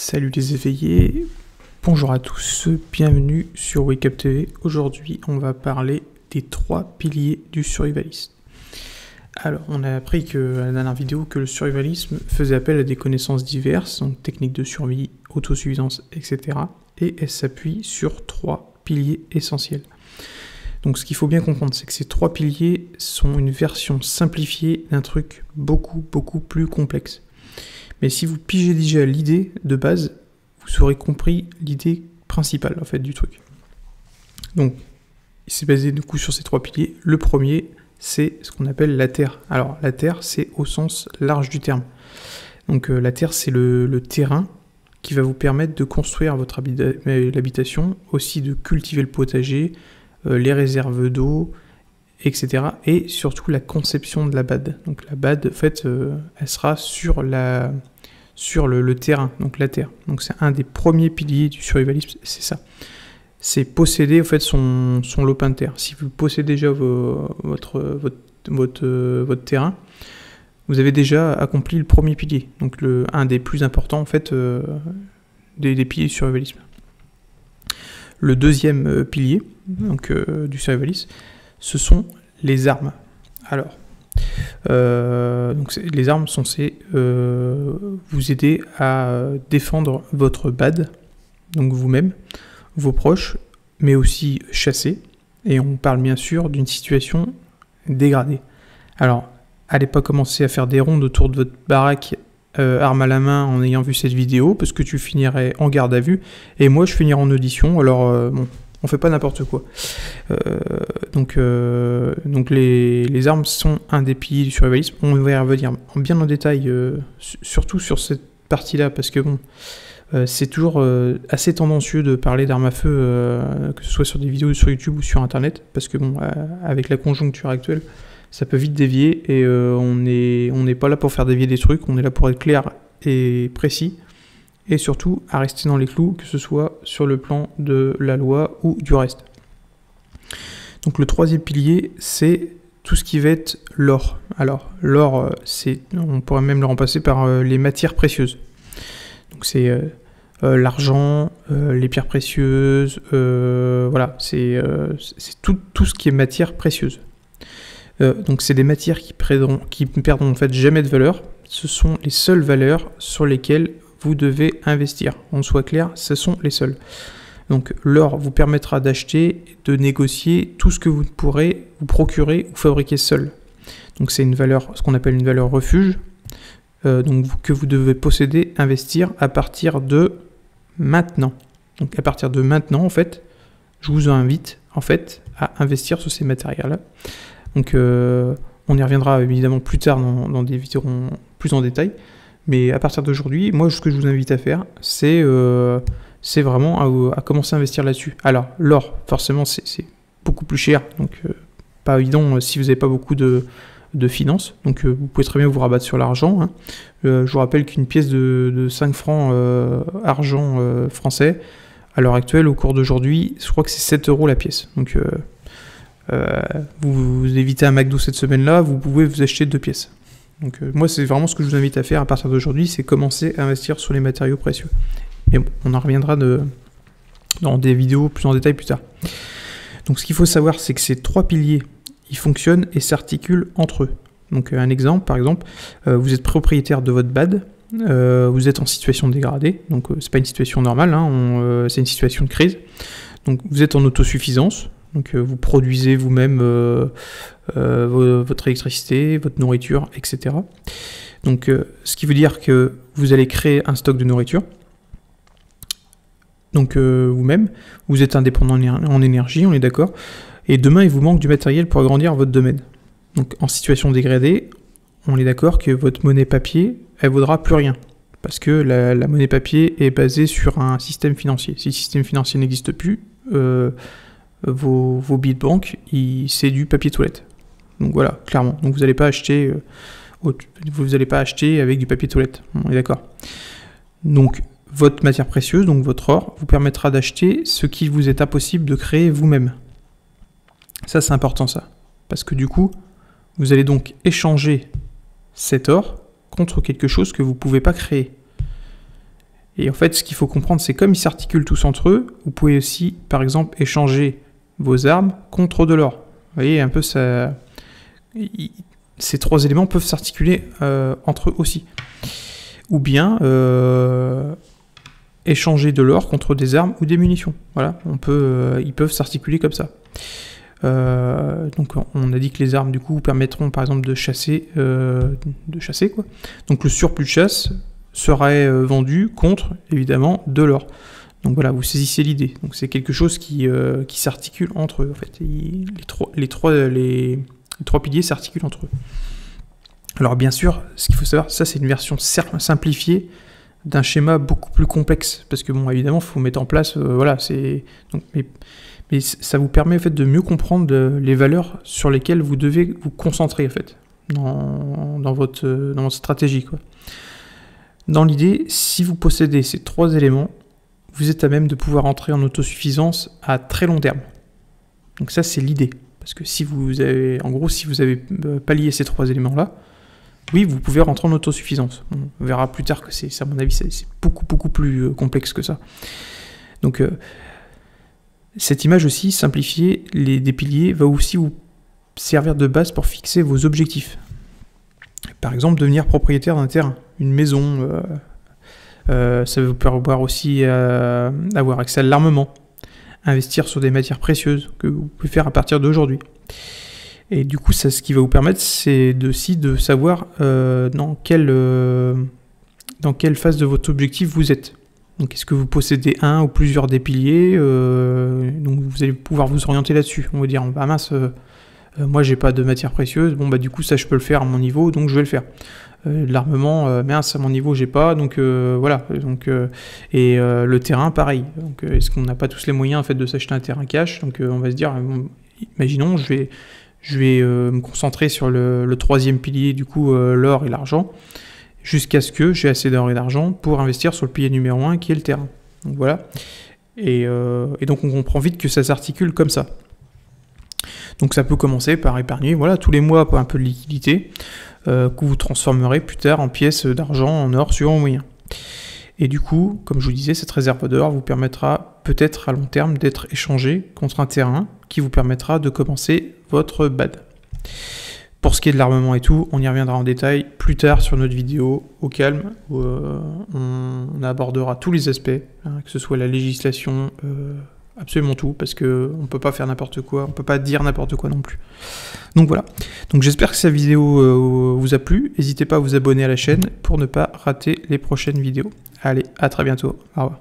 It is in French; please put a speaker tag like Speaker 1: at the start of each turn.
Speaker 1: Salut les éveillés, bonjour à tous, bienvenue sur Wake Up TV. Aujourd'hui, on va parler des 3 piliers du survivalisme. Alors, on a appris à la dernière vidéo que le survivalisme faisait appel à des connaissances diverses, donc techniques de survie, autosuffisance, etc. Et elle s'appuie sur 3 piliers essentiels. Donc ce qu'il faut bien comprendre, c'est que ces 3 piliers sont une version simplifiée d'un truc beaucoup plus complexe. Mais si vous pigez déjà l'idée de base, vous aurez compris l'idée principale en fait du truc. Donc, il s'est basé du coup sur ces 3 piliers. Le premier, c'est ce qu'on appelle la terre. Alors, la terre, c'est au sens large du terme. Donc, la terre, c'est le terrain qui va vous permettre de construire votre l'habitation, aussi de cultiver le potager, les réserves d'eau, etc. Et surtout la conception de la BAD. Donc la BAD, en fait, elle sera sur le terrain, donc la terre. Donc c'est un des premiers piliers du survivalisme, c'est ça. C'est posséder en fait son lopin de terre. Si vous possédez déjà votre terrain, vous avez déjà accompli le premier pilier. Donc un des plus importants en fait des piliers du survivalisme. Le deuxième pilier donc, du survivalisme, ce sont les armes. Alors, donc les armes sont censées vous aider à défendre votre BAD, donc vous-même, vos proches, mais aussi chasser. Et on parle bien sûr d'une situation dégradée. Alors, allez pas commencer à faire des rondes autour de votre baraque arme à la main en ayant vu cette vidéo, parce que tu finirais en garde à vue, et moi je finirai en audition, alors bon, on fait pas n'importe quoi. Donc les armes sont un des piliers du survivalisme. On va y revenir bien en détail, surtout sur cette partie-là, parce que bon, c'est toujours assez tendancieux de parler d'armes à feu, que ce soit sur des vidéos sur YouTube ou sur Internet, parce que bon, avec la conjoncture actuelle, ça peut vite dévier, et on n'est pas là pour faire dévier des trucs, on est là pour être clair et précis, et surtout à rester dans les clous, que ce soit sur le plan de la loi ou du reste. Donc le troisième pilier, c'est tout ce qui va être l'or. Alors l'or, on pourrait même le remplacer par les matières précieuses. Donc c'est l'argent, les pierres précieuses, voilà, c'est tout ce qui est matière précieuse. Donc c'est des matières qui perdront en fait jamais de valeur. Ce sont les seules valeurs sur lesquelles vous devez investir. On soit clair, ce sont les seuls. Donc l'or vous permettra d'acheter, de négocier tout ce que vous pourrez vous procurer ou fabriquer seul. Donc c'est une valeur, ce qu'on appelle une valeur refuge, donc que vous devez posséder, investir à partir de maintenant. Donc à partir de maintenant, en fait, je vous invite en fait à investir sur ces matériels-là. Donc on y reviendra évidemment plus tard dans des vidéos plus en détail. Mais à partir d'aujourd'hui, moi, ce que je vous invite à faire, c'est vraiment à commencer à investir là-dessus. Alors, l'or, forcément, c'est beaucoup plus cher, donc pas évident si vous n'avez pas beaucoup de finances. Donc, vous pouvez très bien vous rabattre sur l'argent. Hein. Je vous rappelle qu'une pièce de 5 francs argent français, à l'heure actuelle, au cours d'aujourd'hui, je crois que c'est 7 € la pièce. Donc, vous évitez un McDo cette semaine-là, vous pouvez vous acheter 2 pièces. Donc moi, c'est vraiment ce que je vous invite à faire à partir d'aujourd'hui, c'est commencer à investir sur les matériaux précieux. Mais bon, on en reviendra dans des vidéos plus en détail plus tard. Donc ce qu'il faut savoir, c'est que ces 3 piliers, ils fonctionnent et s'articulent entre eux. Donc un exemple, par exemple, vous êtes propriétaire de votre BAD, vous êtes en situation dégradée, donc c'est pas une situation normale, hein, c'est une situation de crise. Donc vous êtes en autosuffisance. Donc vous produisez vous-même votre électricité, votre nourriture, etc. Donc ce qui veut dire que vous allez créer un stock de nourriture. Donc vous-même, vous êtes indépendant en énergie, on est d'accord. Et demain, il vous manque du matériel pour agrandir votre domaine. Donc en situation dégradée, on est d'accord que votre monnaie papier, elle vaudra plus rien. Parce que la monnaie papier est basée sur un système financier. Si le système financier n'existe plus, vos billets de banque, c'est du papier toilette. Donc voilà, clairement. Donc vous n'allez pas acheter avec du papier toilette. On est d'accord. Donc votre matière précieuse, donc votre or, vous permettra d'acheter ce qui vous est impossible de créer vous-même. Ça, c'est important, ça. Parce que du coup, vous allez donc échanger cet or contre quelque chose que vous ne pouvez pas créer. Et en fait, ce qu'il faut comprendre, c'est comme ils s'articulent tous entre eux, vous pouvez aussi, par exemple, échanger vos armes contre de l'or. Vous voyez, un peu ça... Ces trois éléments peuvent s'articuler entre eux aussi. Ou bien échanger de l'or contre des armes ou des munitions. Voilà, ils peuvent s'articuler comme ça. Donc on a dit que les armes du coup permettront par exemple de chasser quoi. Donc le surplus de chasse serait vendu contre évidemment de l'or. Donc voilà, vous saisissez l'idée. Donc c'est quelque chose qui s'articule entre eux en fait. Les trois piliers s'articulent entre eux. Alors bien sûr, ce qu'il faut savoir, ça c'est une version simplifiée d'un schéma beaucoup plus complexe, parce que bon, évidemment, il faut mettre en place, voilà, c'est donc, mais ça vous permet en fait de mieux comprendre les valeurs sur lesquelles vous devez vous concentrer en fait dans votre stratégie, quoi. Dans l'idée, si vous possédez ces trois éléments, vous êtes à même de pouvoir entrer en autosuffisance à très long terme. Donc ça, c'est l'idée, parce que si vous avez, en gros, si vous avez pallié ces trois éléments-là, oui, vous pouvez rentrer en autosuffisance. On verra plus tard que à mon avis, c'est beaucoup plus complexe que ça. Donc, cette image aussi, simplifiée, des piliers, va aussi vous servir de base pour fixer vos objectifs. Par exemple, devenir propriétaire d'un terrain, une maison, ça va vous permettre aussi d'avoir accès à l'armement, investir sur des matières précieuses que vous pouvez faire à partir d'aujourd'hui. Et du coup, ça, ce qui va vous permettre, c'est aussi de savoir dans quelle phase de votre objectif vous êtes. Donc, est-ce que vous possédez un ou plusieurs des piliers, donc vous allez pouvoir vous orienter là-dessus. On va dire, bah mince, moi j'ai pas de matières précieuses, bon bah du coup ça je peux le faire à mon niveau, donc je vais le faire. L'armement, mince, à mon niveau j'ai pas, donc voilà. Donc, le terrain, pareil. Donc, est-ce qu'on n'a pas tous les moyens en fait de s'acheter un terrain cash? Donc on va se dire, imaginons, je vais me concentrer sur le troisième pilier, du coup l'or et l'argent, jusqu'à ce que j'ai assez d'or et d'argent pour investir sur le pilier numéro 1 qui est le terrain. Donc voilà. Et donc on comprend vite que ça s'articule comme ça. Donc ça peut commencer par épargner, voilà, tous les mois un peu de liquidité que vous transformerez plus tard en pièces d'argent, en or, suivant vos moyens. Et du coup, comme je vous disais, cette réserve d'or vous permettra peut-être à long terme d'être échangé contre un terrain qui vous permettra de commencer votre BAD. Pour ce qui est de l'armement et tout, on y reviendra en détail plus tard sur notre vidéo, au calme, où on abordera tous les aspects, hein, que ce soit la législation, absolument tout, parce qu'on ne peut pas faire n'importe quoi, on ne peut pas dire n'importe quoi non plus. Donc voilà, donc j'espère que cette vidéo vous a plu, n'hésitez pas à vous abonner à la chaîne pour ne pas rater les prochaines vidéos. Allez, à très bientôt, au revoir.